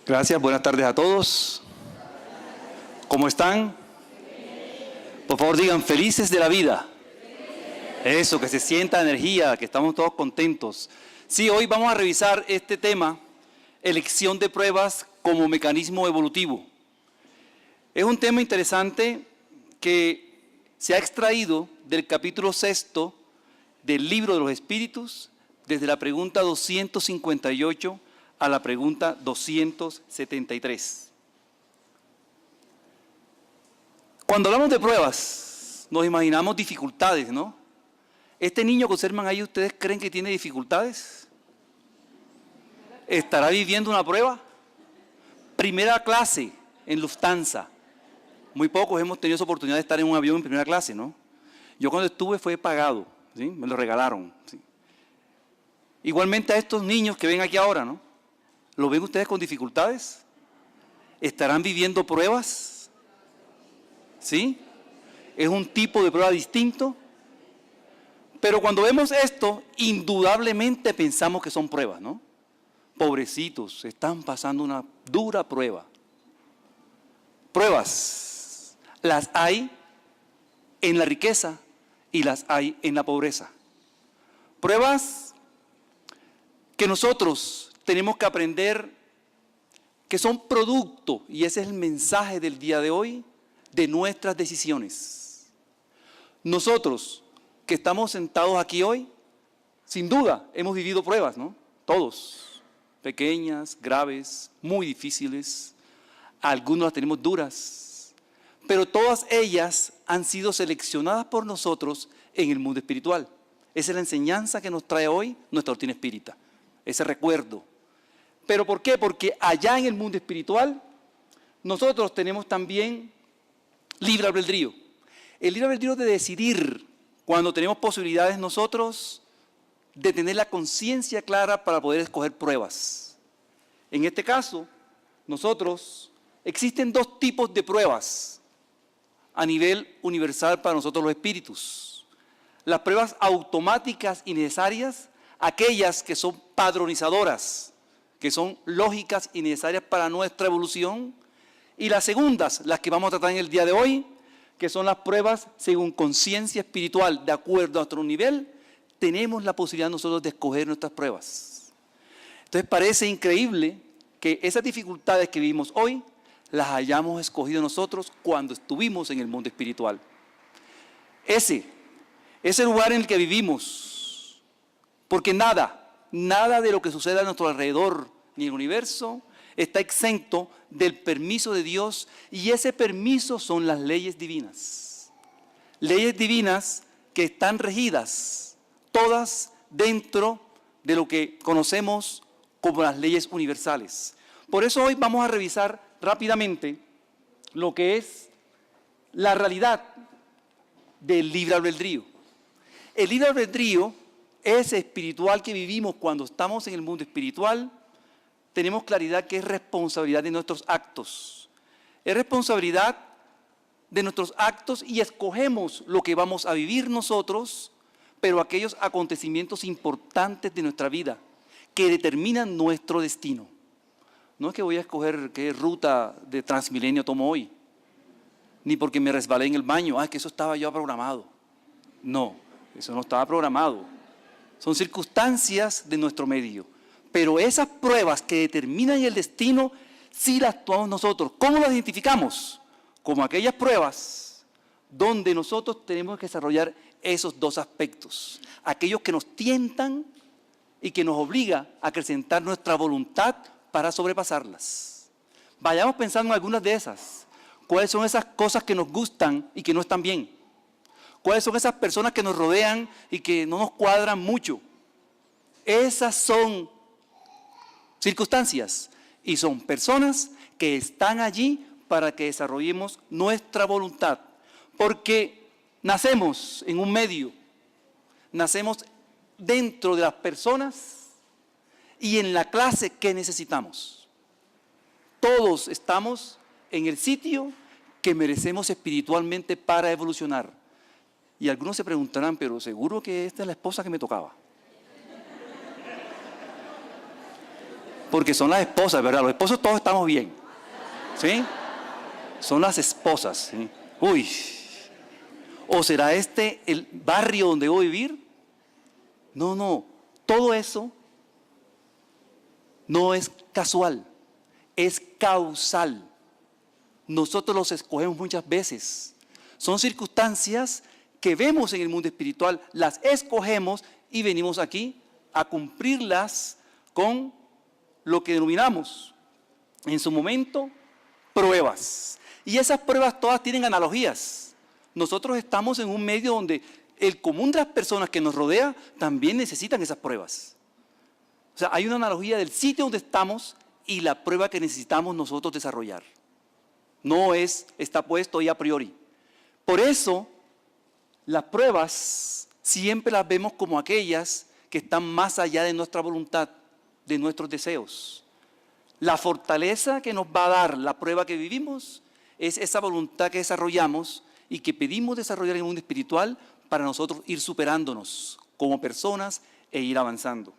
Gracias, buenas tardes a todos. ¿Cómo están? Por favor digan, felices de la vida. Eso, que se sienta energía, que estamos todos contentos. Sí, hoy vamos a revisar este tema, elección de pruebas como mecanismo evolutivo. Es un tema interesante que se ha extraído del capítulo 6 del Libro de los Espíritus, desde la pregunta 258 a la pregunta 273. Cuando hablamos de pruebas, nos imaginamos dificultades, ¿no? Este niño que observan ahí, ¿ustedes creen que tiene dificultades? ¿Estará viviendo una prueba? Primera clase en Lufthansa. Muy pocos hemos tenido esa oportunidad de estar en un avión en primera clase, ¿no? Yo cuando estuve fue pagado, ¿sí? Me lo regalaron, ¿sí? Igualmente a estos niños que ven aquí ahora, ¿no? ¿Lo ven ustedes con dificultades? ¿Estarán viviendo pruebas? ¿Sí? Es un tipo de prueba distinto. Pero cuando vemos esto, indudablemente pensamos que son pruebas, ¿no? Pobrecitos, están pasando una dura prueba. Pruebas, las hay en la riqueza y las hay en la pobreza. Pruebas que nosotros tenemos que aprender que son producto, y ese es el mensaje del día de hoy, de nuestras decisiones. Nosotros que estamos sentados aquí hoy, sin duda hemos vivido pruebas, ¿no? Todos, pequeñas, graves, muy difíciles, algunas las tenemos duras, pero todas ellas han sido seleccionadas por nosotros en el mundo espiritual. Esa es la enseñanza que nos trae hoy nuestra doctrina espírita, ese recuerdo. ¿Pero por qué? Porque allá en el mundo espiritual nosotros tenemos también libre albedrío. El libre albedrío de decidir cuando tenemos posibilidades nosotros de tener la conciencia clara para poder escoger pruebas. En este caso, existen dos tipos de pruebas a nivel universal para nosotros los espíritus. Las pruebas automáticas y necesarias, aquellas que son padronizadoras, que son lógicas y necesarias para nuestra evolución, y las segundas, las que vamos a tratar en el día de hoy, que son las pruebas según conciencia espiritual, de acuerdo a nuestro nivel, tenemos la posibilidad nosotros de escoger nuestras pruebas. Entonces parece increíble que esas dificultades que vivimos hoy, las hayamos escogido nosotros cuando estuvimos en el mundo espiritual. Ese lugar en el que vivimos, porque nada de lo que sucede a nuestro alrededor ni en el universo está exento del permiso de Dios, y ese permiso son las leyes divinas. Leyes divinas que están regidas, todas dentro de lo que conocemos como las leyes universales. Por eso hoy vamos a revisar rápidamente lo que es la realidad del libre albedrío. El libre albedrío, ese espiritual que vivimos cuando estamos en el mundo espiritual, tenemos claridad que es responsabilidad de nuestros actos. Es responsabilidad de nuestros actos y escogemos lo que vamos a vivir nosotros, pero aquellos acontecimientos importantes de nuestra vida que determinan nuestro destino. No es que voy a escoger qué ruta de Transmilenio tomo hoy, ni porque me resbalé en el baño, es que eso estaba ya programado. No, eso no estaba programado. Son circunstancias de nuestro medio. Pero esas pruebas que determinan el destino, sí las tomamos nosotros. ¿Cómo las identificamos? Como aquellas pruebas donde nosotros tenemos que desarrollar esos dos aspectos. Aquellos que nos tientan y que nos obligan a acrecentar nuestra voluntad para sobrepasarlas. Vayamos pensando en algunas de esas. ¿Cuáles son esas cosas que nos gustan y que no están bien? ¿Cuáles son esas personas que nos rodean y que no nos cuadran mucho? Esas son circunstancias y son personas que están allí para que desarrollemos nuestra voluntad, porque nacemos en un medio, nacemos dentro de las personas y en la clase que necesitamos. Todos estamos en el sitio que merecemos espiritualmente para evolucionar. Y algunos se preguntarán, pero seguro que esta es la esposa que me tocaba. Porque son las esposas, ¿verdad? Los esposos todos estamos bien. ¿Sí? Son las esposas. ¿Sí? Uy. ¿O será este el barrio donde voy a vivir? No, no. Todo eso no es casual, es causal. Nosotros los escogemos muchas veces. Son circunstancias que vemos en el mundo espiritual, las escogemos y venimos aquí a cumplirlas con lo que denominamos en su momento pruebas. Y esas pruebas todas tienen analogías. Nosotros estamos en un medio donde el común de las personas que nos rodea también necesitan esas pruebas. O sea, hay una analogía del sitio donde estamos y la prueba que necesitamos nosotros desarrollar. No está puesto ahí a priori. Por eso, las pruebas siempre las vemos como aquellas que están más allá de nuestra voluntad, de nuestros deseos. La fortaleza que nos va a dar la prueba que vivimos es esa voluntad que desarrollamos y que pedimos desarrollar en el mundo espiritual para nosotros ir superándonos como personas e ir avanzando.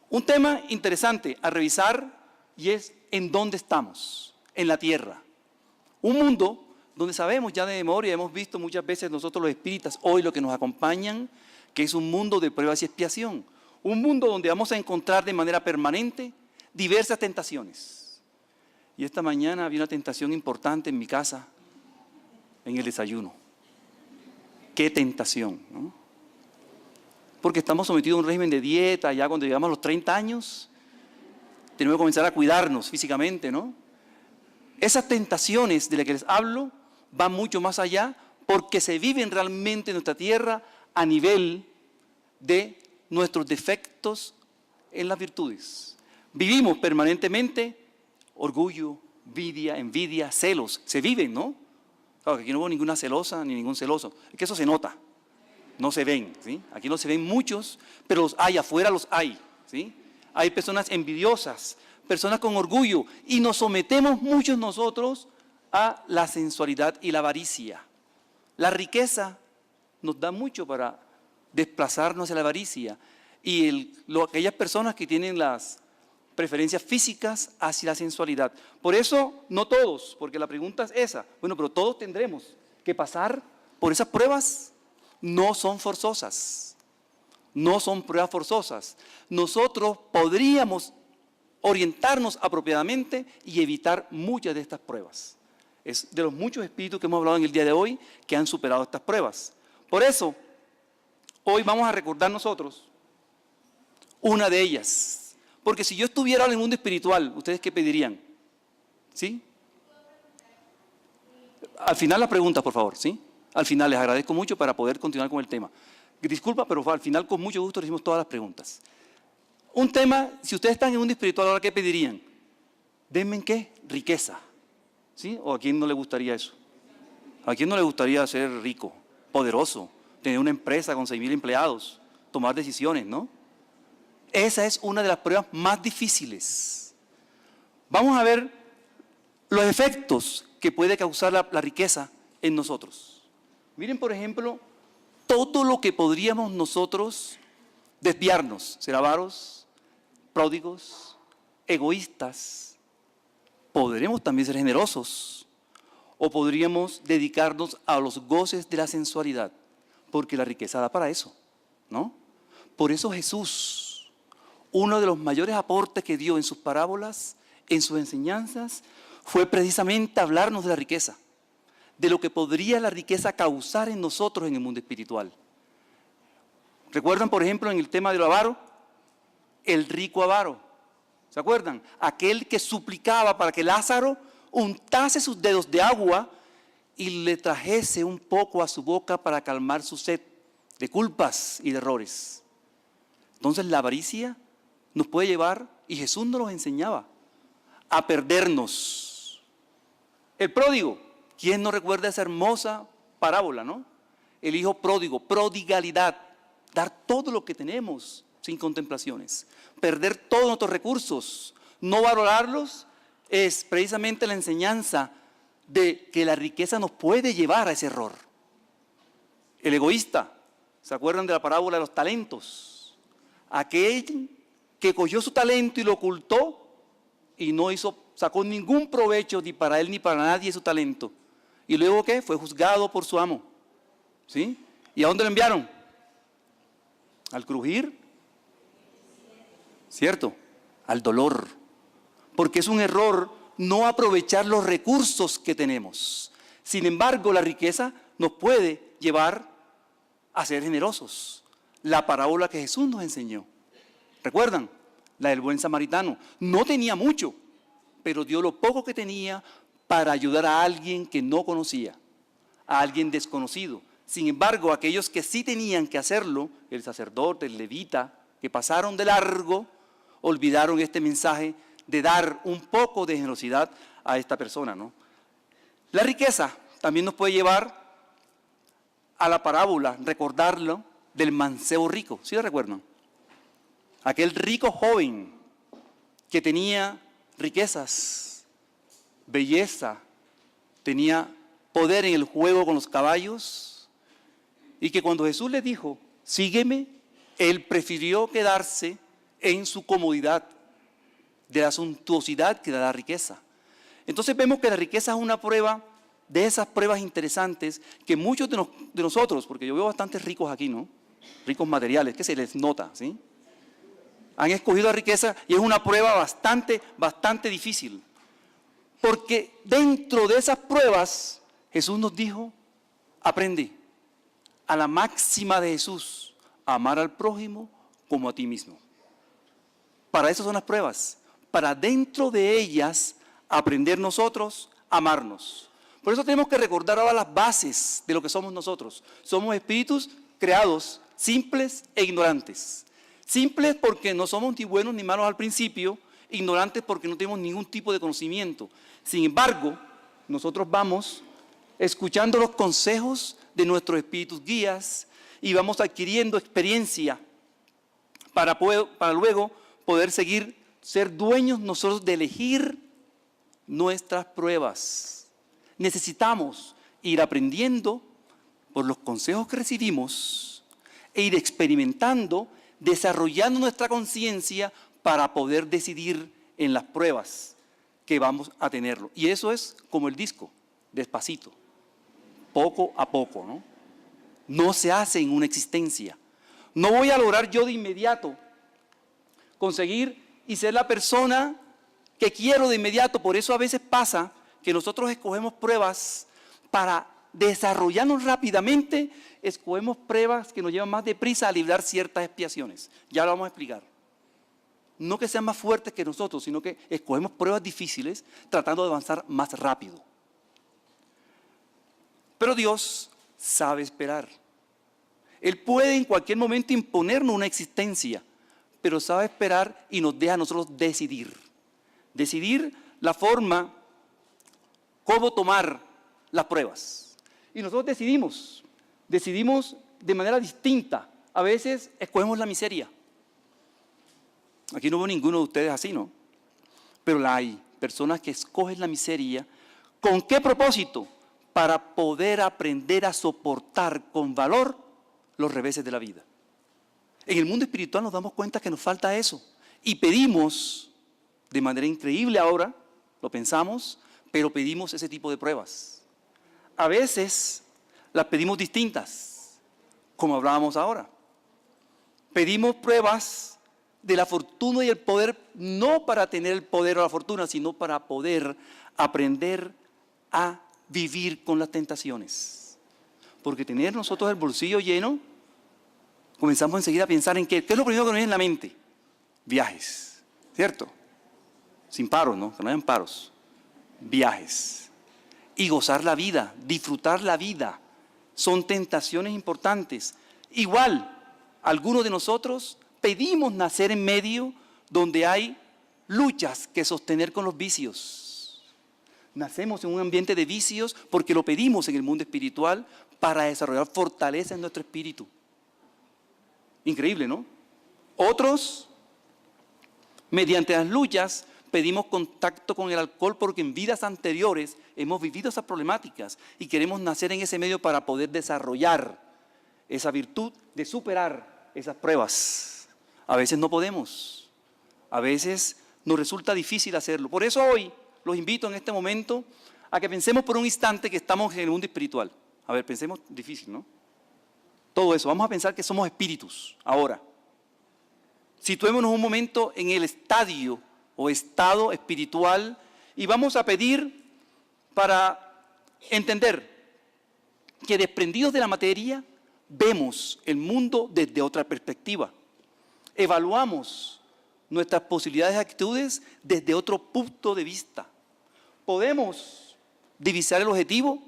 Un tema interesante a revisar y es en dónde estamos, en la tierra. Un mundo donde sabemos ya de memoria, hemos visto muchas veces nosotros los espíritas hoy lo que nos acompañan, que es un mundo de pruebas y expiación. Un mundo donde vamos a encontrar de manera permanente diversas tentaciones. Y esta mañana había una tentación importante en mi casa, en el desayuno. ¡Qué tentación! ¿No? Porque estamos sometidos a un régimen de dieta, ya cuando llegamos a los 30 años, tenemos que comenzar a cuidarnos físicamente, ¿no? Esas tentaciones de las que les hablo van mucho más allá porque se viven realmente en nuestra tierra a nivel de nuestros defectos en las virtudes. Vivimos permanentemente orgullo, envidia, celos. Se viven, ¿no? Claro, que aquí no hubo ninguna celosa ni ningún celoso. Es que eso se nota. No se ven, ¿sí? Aquí no se ven muchos, pero los hay, afuera los hay, ¿sí? Hay personas envidiosas, personas con orgullo, y nos sometemos muchos nosotros a la sensualidad y la avaricia. La riqueza nos da mucho para desplazarnos a la avaricia, y aquellas personas que tienen las preferencias físicas hacia la sensualidad. Por eso, no todos, porque la pregunta es esa. Bueno, pero todos tendremos que pasar por esas pruebas. No son forzosas, no son pruebas forzosas. Nosotros podríamos orientarnos apropiadamente y evitar muchas de estas pruebas. Es de los muchos espíritus que hemos hablado en el día de hoy que han superado estas pruebas. Por eso, hoy vamos a recordar nosotros una de ellas. Porque si yo estuviera en el mundo espiritual, ¿ustedes qué pedirían? ¿Sí? Al final las preguntas, por favor, ¿sí? Al final les agradezco mucho para poder continuar con el tema. Disculpa, pero al final con mucho gusto recibimos todas las preguntas. Un tema, si ustedes están en un mundo espiritual, ¿ahora qué pedirían? Denme ¿qué? Riqueza. ¿Sí? ¿O a quién no le gustaría eso? ¿A quién no le gustaría ser rico, poderoso, tener una empresa con 6,000 empleados, tomar decisiones, ¿no? Esa es una de las pruebas más difíciles. Vamos a ver los efectos que puede causar la riqueza en nosotros. Miren, por ejemplo, todo lo que podríamos nosotros desviarnos, ser avaros, pródigos, egoístas. Podremos también ser generosos o podríamos dedicarnos a los goces de la sensualidad, porque la riqueza da para eso, ¿no? Por eso Jesús, uno de los mayores aportes que dio en sus parábolas, en sus enseñanzas, fue precisamente hablarnos de la riqueza, de lo que podría la riqueza causar en nosotros en el mundo espiritual. ¿Recuerdan, por ejemplo, en el tema del avaro? El rico avaro. ¿Se acuerdan? Aquel que suplicaba para que Lázaro untase sus dedos de agua y le trajese un poco a su boca para calmar su sed de culpas y de errores. Entonces la avaricia nos puede llevar, y Jesús nos lo enseñaba, a perdernos. El pródigo, ¿quién no recuerda esa hermosa parábola, no? El hijo pródigo, prodigalidad, dar todo lo que tenemos sin contemplaciones, perder todos nuestros recursos, no valorarlos, es precisamente la enseñanza de que la riqueza nos puede llevar a ese error. El egoísta, ¿se acuerdan de la parábola de los talentos? Aquel que cogió su talento y lo ocultó y no sacó ningún provecho ni para él ni para nadie de su talento. ¿Y luego qué? Fue juzgado por su amo. ¿Sí? ¿Y a dónde lo enviaron? Al crujir, ¿cierto? Al dolor. Porque es un error no aprovechar los recursos que tenemos. Sin embargo, la riqueza nos puede llevar a ser generosos. La parábola que Jesús nos enseñó. ¿Recuerdan? La del buen samaritano. No tenía mucho, pero dio lo poco que tenía para ayudar a alguien que no conocía, a alguien desconocido. Sin embargo, aquellos que sí tenían que hacerlo, el sacerdote, el levita, que pasaron de largo, olvidaron este mensaje de dar un poco de generosidad a esta persona, ¿no? La riqueza también nos puede llevar a la parábola, recordarlo, del mancebo rico. ¿Sí lo recuerdan? Aquel rico joven que tenía riquezas, belleza, tenía poder en el juego con los caballos, y que cuando Jesús le dijo, sígueme, él prefirió quedarse en su comodidad de la suntuosidad que da la riqueza. Entonces vemos que la riqueza es una prueba de esas pruebas interesantes que muchos de nosotros, porque yo veo bastantes ricos aquí, ¿no? Ricos materiales, que se les nota, ¿sí? Han escogido la riqueza y es una prueba bastante difícil. Porque dentro de esas pruebas, Jesús nos dijo, aprende a la máxima de Jesús, a amar al prójimo como a ti mismo. Para eso son las pruebas, para dentro de ellas aprender nosotros a amarnos. Por eso tenemos que recordar ahora las bases de lo que somos nosotros. Somos espíritus creados, simples e ignorantes. Simples porque no somos ni buenos ni malos al principio, ignorantes porque no tenemos ningún tipo de conocimiento. Sin embargo, nosotros vamos escuchando los consejos de nuestros espíritus guías y vamos adquiriendo experiencia para luego poder ser dueños nosotros de elegir nuestras pruebas. Necesitamos ir aprendiendo por los consejos que recibimos e ir experimentando, desarrollando nuestra conciencia para poder decidir en las pruebas que vamos a tenerlo. Y eso es como el disco, despacito, poco a poco, ¿no? No se hace en una existencia. No voy a lograr yo de inmediato conseguir y ser la persona que quiero de inmediato. Por eso a veces pasa que nosotros escogemos pruebas para desarrollarnos rápidamente, escogemos pruebas que nos llevan más deprisa a librar ciertas expiaciones. Ya lo vamos a explicar. No que sean más fuertes que nosotros, sino que escogemos pruebas difíciles tratando de avanzar más rápido. Pero Dios sabe esperar. Él puede en cualquier momento imponernos una existencia, pero sabe esperar y nos deja a nosotros decidir. Decidir la forma, cómo tomar las pruebas. Y nosotros decidimos de manera distinta. A veces escogemos la miseria. Aquí no veo ninguno de ustedes así, ¿no? Pero hay personas que escogen la miseria. ¿Con qué propósito? Para poder aprender a soportar con valor los reveses de la vida. En el mundo espiritual nos damos cuenta que nos falta eso. Y pedimos, de manera increíble ahora, lo pensamos, pero pedimos ese tipo de pruebas. A veces las pedimos distintas, como hablábamos ahora. Pedimos pruebas de la fortuna y el poder, no para tener el poder o la fortuna, sino para poder aprender a vivir con las tentaciones. Porque tener nosotros el bolsillo lleno, comenzamos enseguida a pensar en qué es lo primero que nos viene en la mente. Viajes, ¿cierto? Sin paros, ¿no? Que no hayan paros. Viajes. Y gozar la vida, disfrutar la vida. Son tentaciones importantes. Igual, algunos de nosotros pedimos nacer en medio donde hay luchas que sostener con los vicios. Nacemos en un ambiente de vicios porque lo pedimos en el mundo espiritual para desarrollar fortaleza en nuestro espíritu. Increíble, ¿no? Otros, mediante las luchas, pedimos contacto con el alcohol porque en vidas anteriores hemos vivido esas problemáticas y queremos nacer en ese medio para poder desarrollar esa virtud de superar esas pruebas. A veces no podemos. A veces nos resulta difícil hacerlo. Por eso hoy los invito en este momento a que pensemos por un instante que estamos en el mundo espiritual. A ver, pensemos, difícil, ¿no? Todo eso, vamos a pensar que somos espíritus ahora. Situémonos un momento en el estadio o estado espiritual y vamos a pedir para entender que desprendidos de la materia, vemos el mundo desde otra perspectiva. Evaluamos nuestras posibilidades y actitudes desde otro punto de vista. Podemos divisar el objetivo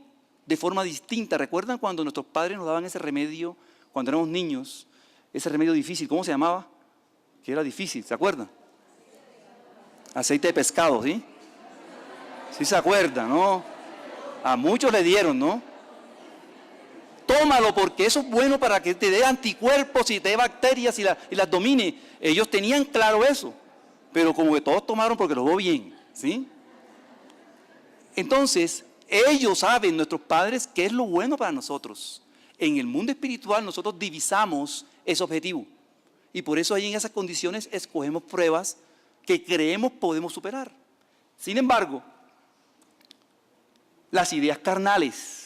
de forma distinta. ¿Recuerdan cuando nuestros padres nos daban ese remedio, cuando éramos niños, ese remedio difícil? ¿Cómo se llamaba? Que era difícil, ¿se acuerdan? Aceite de pescado, ¿sí? Sí se acuerdan, ¿no? A muchos le dieron, ¿no? Tómalo porque eso es bueno para que te dé anticuerpos y te dé bacterias y las domine. Ellos tenían claro eso, pero como que todos tomaron porque lo veo bien, ¿sí? Entonces, ellos saben, nuestros padres, qué es lo bueno para nosotros. En el mundo espiritual nosotros divisamos ese objetivo. Y por eso ahí en esas condiciones escogemos pruebas que creemos podemos superar. Sin embargo, las ideas carnales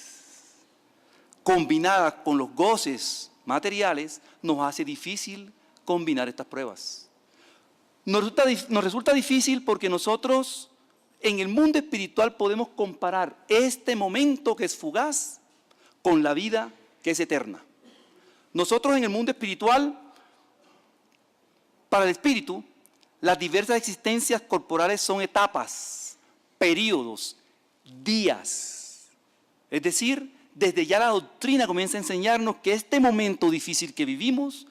combinadas con los goces materiales nos hace difícil combinar estas pruebas. Nos resulta difícil porque nosotros en el mundo espiritual podemos comparar este momento que es fugaz con la vida que es eterna. Nosotros en el mundo espiritual, para el espíritu, las diversas existencias corporales son etapas, períodos, días. Es decir, desde ya la doctrina comienza a enseñarnos que este momento difícil que vivimos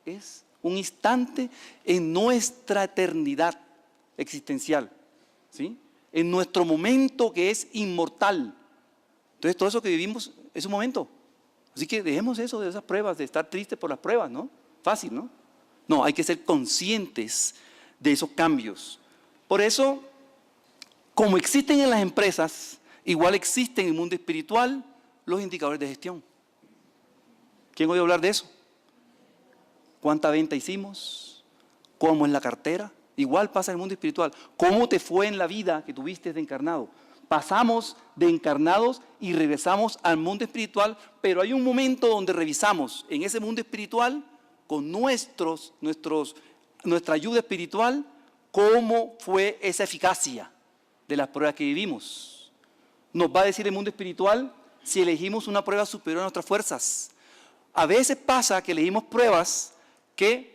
es un instante en nuestra eternidad existencial, ¿sí? En nuestro momento que es inmortal. Entonces todo eso que vivimos es un momento. Así que dejemos eso de esas pruebas, de estar tristes por las pruebas, ¿no? Fácil, ¿no? No, hay que ser conscientes de esos cambios. Por eso, como existen en las empresas, igual existen en el mundo espiritual los indicadores de gestión. ¿Quién oye hablar de eso? ¿Cuánta venta hicimos? ¿Cómo es la cartera? Igual pasa en el mundo espiritual. ¿Cómo te fue en la vida que tuviste de encarnado? Pasamos de encarnados y regresamos al mundo espiritual, pero hay un momento donde revisamos en ese mundo espiritual con nuestra ayuda espiritual, cómo fue esa eficacia de las pruebas que vivimos. Nos va a decir el mundo espiritual si elegimos una prueba superior a nuestras fuerzas. A veces pasa que elegimos pruebas que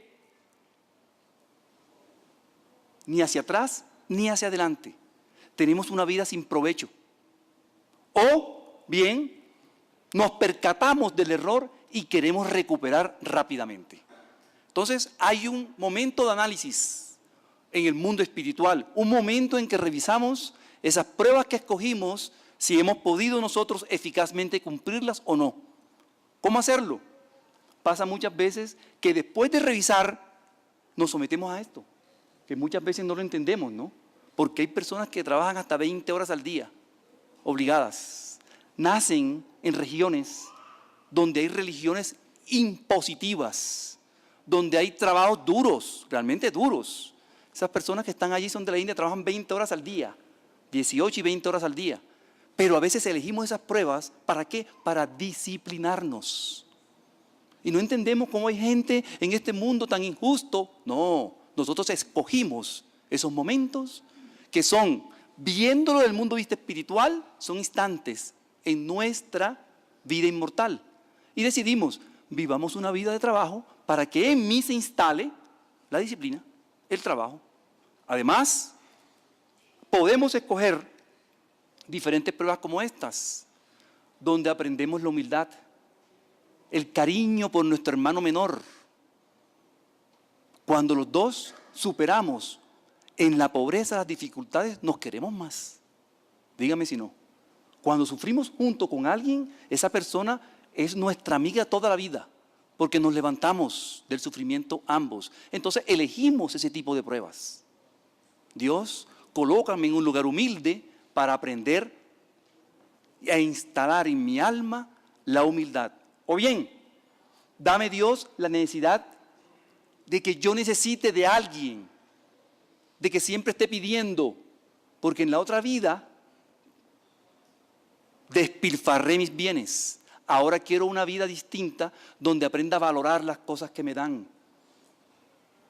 ni hacia atrás ni hacia adelante tenemos una vida sin provecho. O bien nos percatamos del error y queremos recuperar rápidamente. Entonces hay un momento de análisis en el mundo espiritual, un momento en que revisamos esas pruebas que escogimos, si hemos podido nosotros eficazmente cumplirlas o no. ¿Cómo hacerlo? Pasa muchas veces que después de revisar nos sometemos a esto, que muchas veces no lo entendemos, ¿no? Porque hay personas que trabajan hasta 20 horas al día, obligadas. Nacen en regiones donde hay religiones impositivas, donde hay trabajos duros, realmente duros. Esas personas que están allí son de la India, trabajan 20 horas al día, 18 y 20 horas al día. Pero a veces elegimos esas pruebas, ¿para qué? Para disciplinarnos. Y no entendemos cómo hay gente en este mundo tan injusto. No, nosotros escogimos esos momentos que son, viéndolo del mundo de vista espiritual, son instantes en nuestra vida inmortal. Y decidimos, vivamos una vida de trabajo para que en mí se instale la disciplina, el trabajo. Además, podemos escoger diferentes pruebas como estas, donde aprendemos la humildad, el cariño por nuestro hermano menor. Cuando los dos superamos en la pobreza las dificultades, nos queremos más. Dígame si no. Cuando sufrimos junto con alguien, esa persona es nuestra amiga toda la vida, porque nos levantamos del sufrimiento ambos. Entonces elegimos ese tipo de pruebas. Dios, colócame en un lugar humilde para aprender a instalar en mi alma la humildad. O bien, dame Dios la necesidad de que yo necesite de alguien de que siempre esté pidiendo, porque en la otra vida despilfarré mis bienes. Ahora quiero una vida distinta donde aprenda a valorar las cosas que me dan.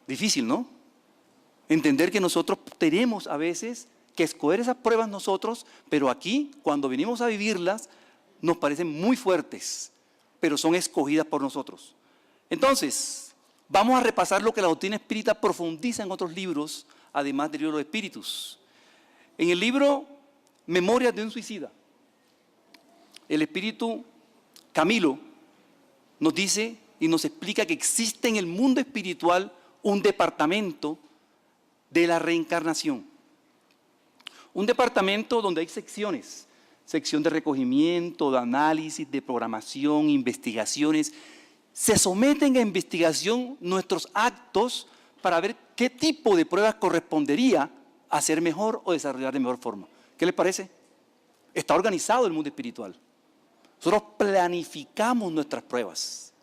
Difícil, ¿no? Entender que nosotros tenemos a veces que escoger esas pruebas nosotros, pero aquí, cuando venimos a vivirlas, nos parecen muy fuertes, pero son escogidas por nosotros. Entonces, vamos a repasar lo que la doctrina espírita profundiza en otros libros, además del libro de los Espíritus. En el libro Memorias de un Suicida, el espíritu Camilo nos dice y nos explica que existe en el mundo espiritual un departamento de la reencarnación. Un departamento donde hay secciones, sección de recogimiento, de análisis, de programación, investigaciones. Se someten a investigación nuestros actos para ver qué tipo de pruebas correspondería hacer mejor o desarrollar de mejor forma. ¿Qué les parece? Está organizado el mundo espiritual. Nosotros planificamos nuestras pruebas.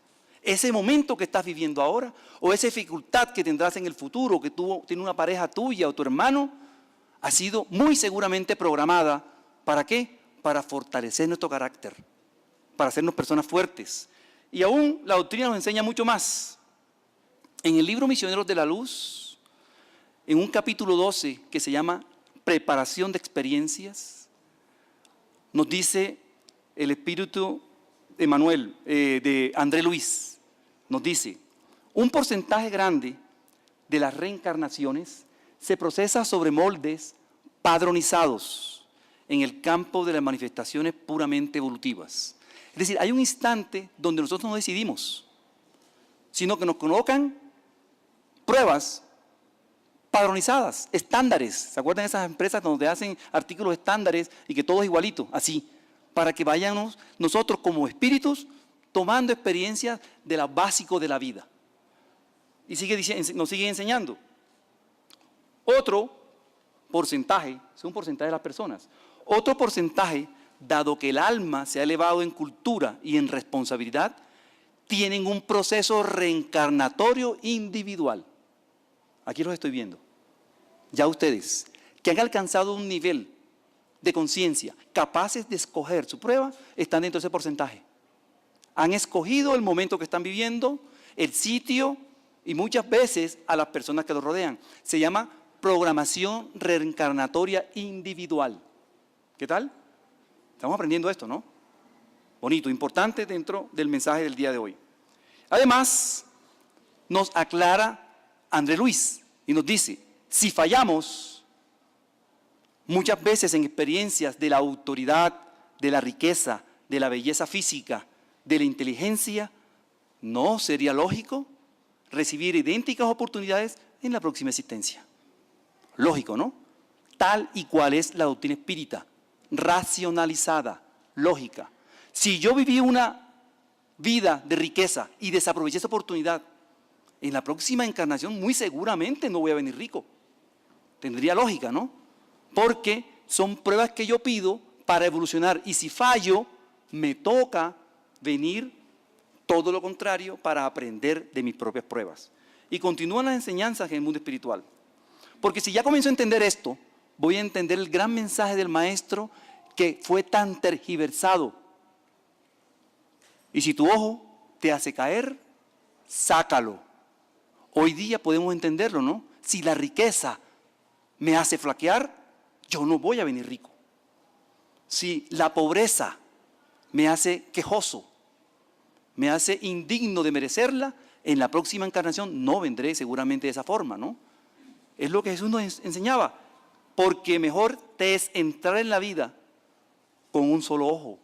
Ese momento que estás viviendo ahora, o esa dificultad que tendrás en el futuro, que tiene una pareja tuya o tu hermano, ha sido muy seguramente programada. ¿Para qué? Para fortalecer nuestro carácter, para hacernos personas fuertes. Y aún la doctrina nos enseña mucho más. En el libro Misioneros de la Luz, en un capítulo 12 que se llama Preparación de Experiencias, nos dice el espíritu Emanuel, de André Luis, nos dice, un porcentaje grande de las reencarnaciones se procesa sobre moldes padronizados en el campo de las manifestaciones puramente evolutivas. Es decir, hay un instante donde nosotros no decidimos, sino que nos colocan pruebas padronizadas, estándares. ¿Se acuerdan de esas empresas donde hacen artículos estándares y que todo es igualito? Así, para que vayamos nosotros como espíritus tomando experiencias de lo básico de la vida. Y nos sigue enseñando. Otro porcentaje, es un porcentaje de las personas, otro porcentaje, dado que el alma se ha elevado en cultura y en responsabilidad, tienen un proceso reencarnatorio individual. Aquí los estoy viendo. Ya ustedes, que han alcanzado un nivel de conciencia, capaces de escoger su prueba, están dentro de ese porcentaje. Han escogido el momento que están viviendo, el sitio y muchas veces a las personas que los rodean. Se llama programación reencarnatoria individual. ¿Qué tal? Estamos aprendiendo esto, ¿no? Bonito, importante dentro del mensaje del día de hoy. Además, nos aclara André Luis y nos dice, si fallamos muchas veces en experiencias de la autoridad, de la riqueza, de la belleza física, de la inteligencia, ¿no sería lógico recibir idénticas oportunidades en la próxima existencia? Lógico, ¿no? Tal y cual es la doctrina espírita, racionalizada, lógica. Si yo viví una vida de riqueza y desaproveché esa oportunidad, en la próxima encarnación muy seguramente no voy a venir rico. Tendría lógica, ¿no? Porque son pruebas que yo pido para evolucionar y si fallo, me toca venir todo lo contrario para aprender de mis propias pruebas. Y continúan las enseñanzas en el mundo espiritual. Porque si ya comienzo a entender esto, voy a entender el gran mensaje del maestro que fue tan tergiversado. Y si tu ojo te hace caer, sácalo. Hoy día podemos entenderlo, ¿no? Si la riqueza me hace flaquear, yo no voy a venir rico. Si la pobreza me hace quejoso, me hace indigno de merecerla, en la próxima encarnación no vendré seguramente de esa forma, ¿no? Es lo que Jesús nos enseñaba, porque mejor te es entrar en la vida con un solo ojo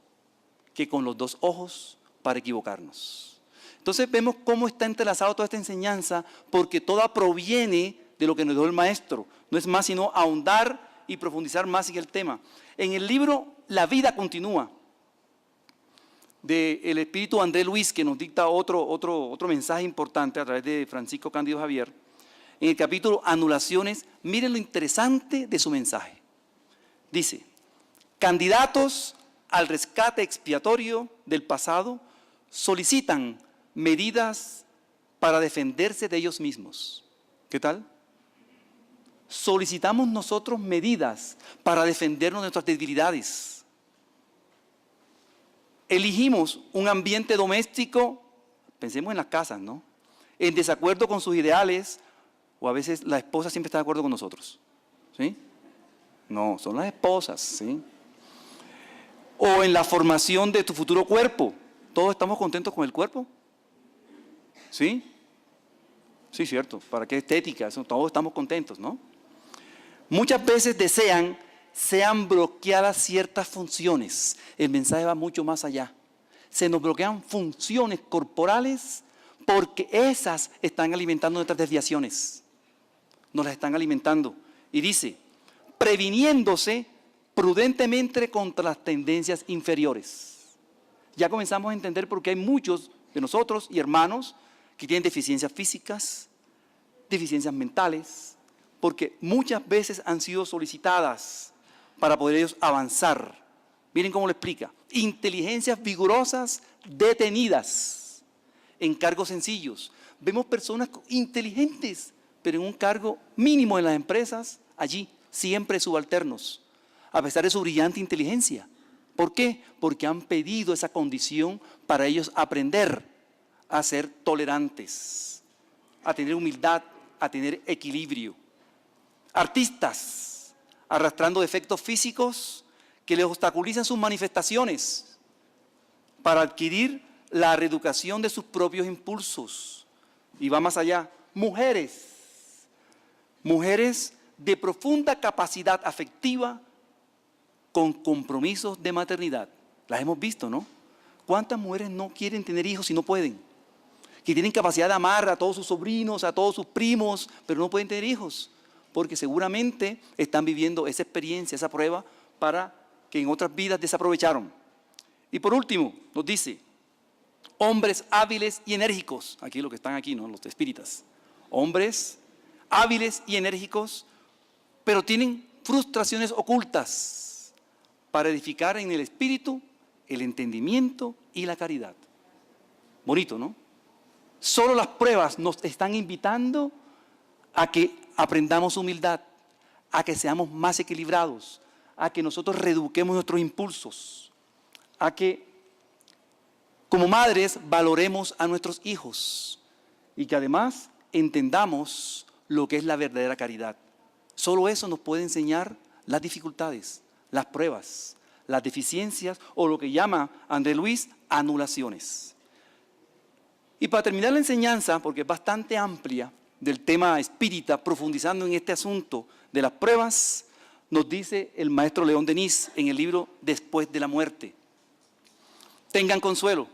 que con los dos ojos para equivocarnos. Entonces vemos cómo está entrelazado toda esta enseñanza, porque toda proviene de lo que nos dio el maestro. No es más sino ahondar y profundizar más en el tema. En el libro La vida continúa, del espíritu André Luis, que nos dicta otro mensaje importante a través de Francisco Cándido Javier, en el capítulo Anulaciones, miren lo interesante de su mensaje. Dice, candidatos al rescate expiatorio del pasado solicitan medidas para defenderse de ellos mismos. ¿Qué tal? solicitamos nosotros medidas para defendernos de nuestras debilidades. Elegimos un ambiente doméstico, pensemos en las casas, ¿no? En desacuerdo con sus ideales, o a veces la esposa siempre está de acuerdo con nosotros, ¿sí? No, son las esposas, ¿sí? O en la formación de tu futuro cuerpo. ¿Todos estamos contentos con el cuerpo? ¿Sí? Sí, cierto. ¿Para qué estética? Eso, todos estamos contentos, ¿no? Muchas veces desean sean bloqueadas ciertas funciones. El mensaje va mucho más allá. Se nos bloquean funciones corporales porque esas están alimentando nuestras desviaciones. Nos las están alimentando. Y dice, previniéndose prudentemente contra las tendencias inferiores. Ya comenzamos a entender por qué hay muchos de nosotros y hermanos que tienen deficiencias físicas, deficiencias mentales, porque muchas veces han sido solicitadas para poder ellos avanzar. Miren cómo lo explica. Inteligencias vigorosas detenidas en cargos sencillos. Vemos personas inteligentes, pero en un cargo mínimo en las empresas, allí, siempre subalternos, a pesar de su brillante inteligencia. ¿Por qué? Porque han pedido esa condición para ellos aprender a ser tolerantes, a tener humildad, a tener equilibrio. Artistas, arrastrando defectos físicos que les obstaculizan sus manifestaciones para adquirir la reeducación de sus propios impulsos. Y va más allá. Mujeres de profunda capacidad afectiva con compromisos de maternidad. Las hemos visto, ¿no? ¿Cuántas mujeres no quieren tener hijos y no pueden? Que tienen capacidad de amar a todos sus sobrinos, a todos sus primos, pero no pueden tener hijos, porque seguramente están viviendo esa experiencia, esa prueba, para que en otras vidas desaprovecharon. Y por último, nos dice, hombres hábiles y enérgicos, aquí los que están aquí, ¿no? Los espíritas, hombres hábiles y enérgicos, pero tienen frustraciones ocultas para edificar en el espíritu el entendimiento y la caridad. Bonito, ¿no? Solo las pruebas nos están invitando a que aprendamos humildad, a que seamos más equilibrados, a que nosotros reeduquemos nuestros impulsos, a que como madres valoremos a nuestros hijos y que además entendamos lo que es la verdadera caridad. Solo eso nos puede enseñar las dificultades, las pruebas, las deficiencias o lo que llama André Luis anulaciones. Y para terminar la enseñanza, porque es bastante amplia del tema espírita, profundizando en este asunto de las pruebas, nos dice el maestro León Denis en el libro Después de la muerte. Tengan consuelo,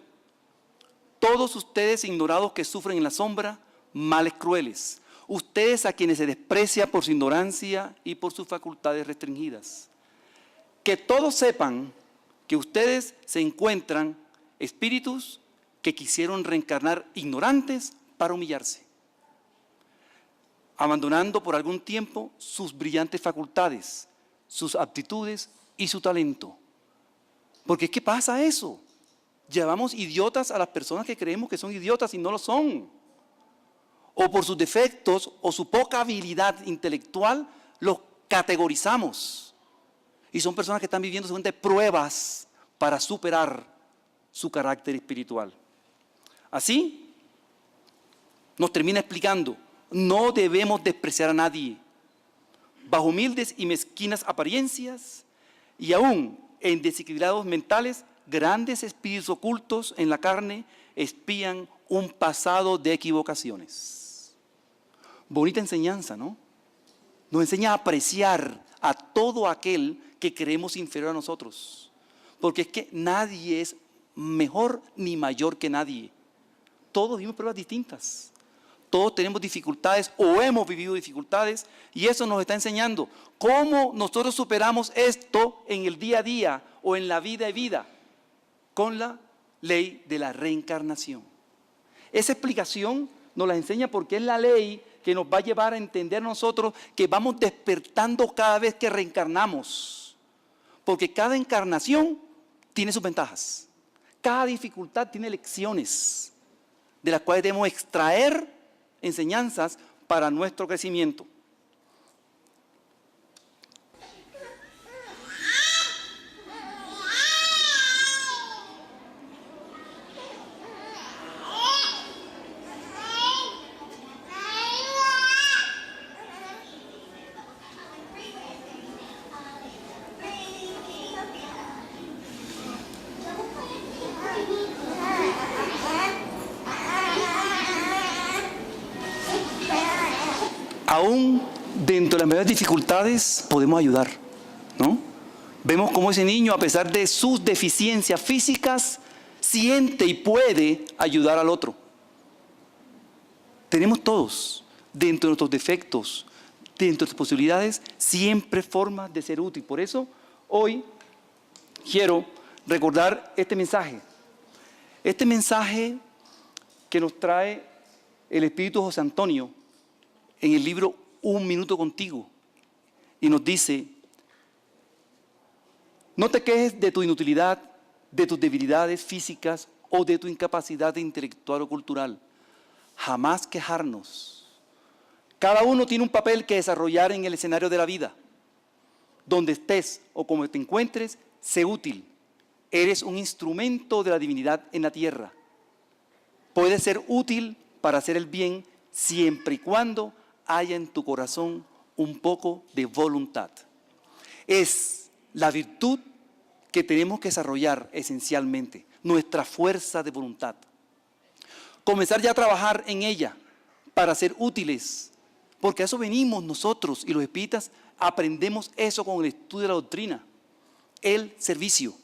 todos ustedes ignorados que sufren en la sombra, males crueles, ustedes a quienes se desprecia por su ignorancia y por sus facultades restringidas. Que todos sepan que ustedes se encuentran espíritus que quisieron reencarnar ignorantes para humillarse, abandonando por algún tiempo sus brillantes facultades, sus aptitudes y su talento. Porque ¿qué pasa eso? Llamamos idiotas a las personas que creemos que son idiotas y no lo son. O por sus defectos o su poca habilidad intelectual los categorizamos. Y son personas que están viviendo seguramente pruebas para superar su carácter espiritual. Así, nos termina explicando, no debemos despreciar a nadie, bajo humildes y mezquinas apariencias, y aún en desequilibrados mentales, grandes espíritus ocultos en la carne espían un pasado de equivocaciones. Bonita enseñanza, ¿no? Nos enseña a apreciar a todo aquel que creemos inferior a nosotros, porque es que nadie es mejor ni mayor que nadie. Todos vivimos pruebas distintas, todos tenemos dificultades o hemos vivido dificultades y eso nos está enseñando cómo nosotros superamos esto en el día a día o en la vida de vida con la ley de la reencarnación. Esa explicación nos la enseña porque es la ley que nos va a llevar a entender nosotros que vamos despertando cada vez que reencarnamos, porque cada encarnación tiene sus ventajas, cada dificultad tiene lecciones de las cuales debemos extraer enseñanzas para nuestro crecimiento. aún dentro de las mayores dificultades podemos ayudar, ¿no? Vemos cómo ese niño, a pesar de sus deficiencias físicas, siente y puede ayudar al otro. Tenemos todos, dentro de nuestros defectos, dentro de nuestras posibilidades, siempre formas de ser útil. Por eso, hoy quiero recordar este mensaje. Este mensaje que nos trae el Espíritu José Antonio en el libro Un Minuto Contigo. Y nos dice: no te quejes de tu inutilidad, de tus debilidades físicas o de tu incapacidad intelectual o cultural. Jamás quejarnos. Cada uno tiene un papel que desarrollar en el escenario de la vida. Donde estés o como te encuentres, sé útil. Eres un instrumento de la divinidad en la tierra. Puedes ser útil para hacer el bien siempre y cuando haya en tu corazón un poco de voluntad. Es la virtud que tenemos que desarrollar esencialmente, nuestra fuerza de voluntad. Comenzar ya a trabajar en ella para ser útiles, porque a eso venimos nosotros y los espíritas aprendemos eso con el estudio de la doctrina, el servicio.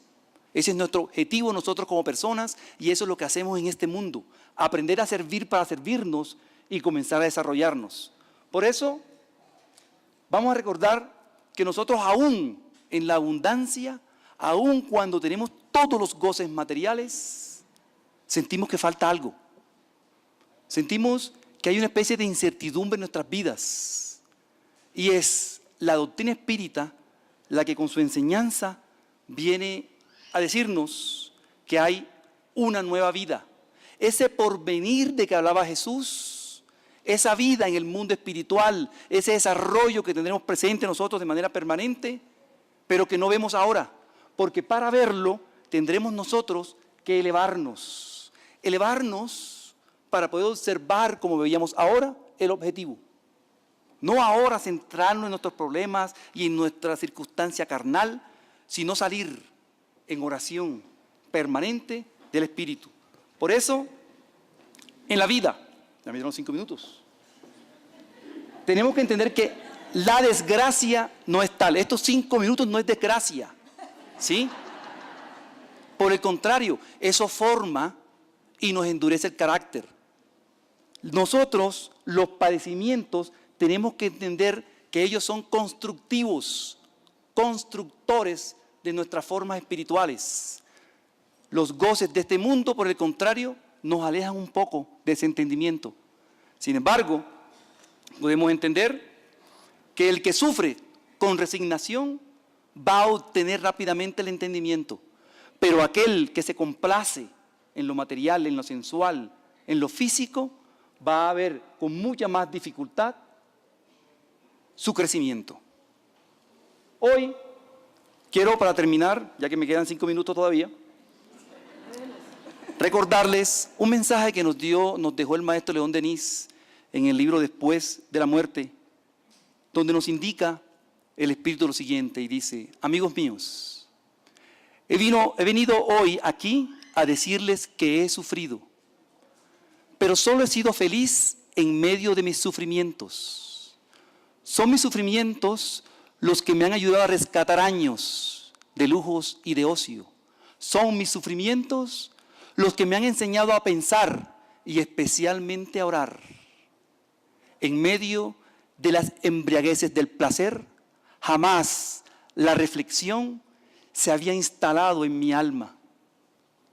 Ese es nuestro objetivo nosotros como personas y eso es lo que hacemos en este mundo, aprender a servir para servirnos y comenzar a desarrollarnos. Por eso vamos a recordar que nosotros aún en la abundancia, aun cuando tenemos todos los goces materiales, sentimos que falta algo. Sentimos que hay una especie de incertidumbre en nuestras vidas. Y es la doctrina espírita la que con su enseñanza viene a decirnos que hay una nueva vida. Ese porvenir de que hablaba Jesús, esa vida en el mundo espiritual, ese desarrollo que tendremos presente nosotros de manera permanente, pero que no vemos ahora, porque para verlo tendremos nosotros que elevarnos para poder observar, como veíamos ahora, el objetivo. No ahora centrarnos en nuestros problemas y en nuestra circunstancia carnal, sino salir en oración permanente del Espíritu. Por eso, en la vida, ya me dieron 5 minutos, tenemos que entender que la desgracia no es tal. Estos 5 minutos no es desgracia, ¿sí? Por el contrario, eso forma y nos endurece el carácter. Nosotros, los padecimientos, tenemos que entender que ellos son constructivos, constructores de nuestras formas espirituales. Los goces de este mundo, por el contrario, nos alejan un poco de ese entendimiento. Sin embargo, podemos entender que el que sufre con resignación va a obtener rápidamente el entendimiento, pero aquel que se complace en lo material, en lo sensual, en lo físico, va a ver con mucha más dificultad su crecimiento. Hoy quiero, para terminar, ya que me quedan 5 minutos todavía, recordarles un mensaje que nos dejó el maestro León Denis en el libro Después de la Muerte, donde nos indica el Espíritu lo siguiente y dice: amigos míos, he venido hoy aquí a decirles que he sufrido, pero solo he sido feliz en medio de mis sufrimientos. Son mis sufrimientos los que me han ayudado a rescatar años de lujos y de ocio. Son mis sufrimientos los que me han enseñado a pensar y especialmente a orar. En medio de las embriagueces del placer, jamás la reflexión se había instalado en mi alma.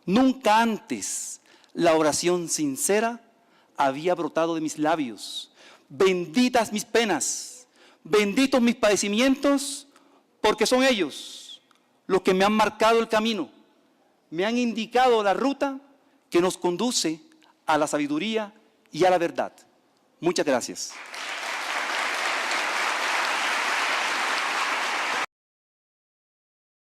Nunca antes la oración sincera había brotado de mis labios. Benditas mis penas, benditos mis padecimientos, porque son ellos los que me han marcado el camino, me han indicado la ruta que nos conduce a la sabiduría y a la verdad. Muchas gracias.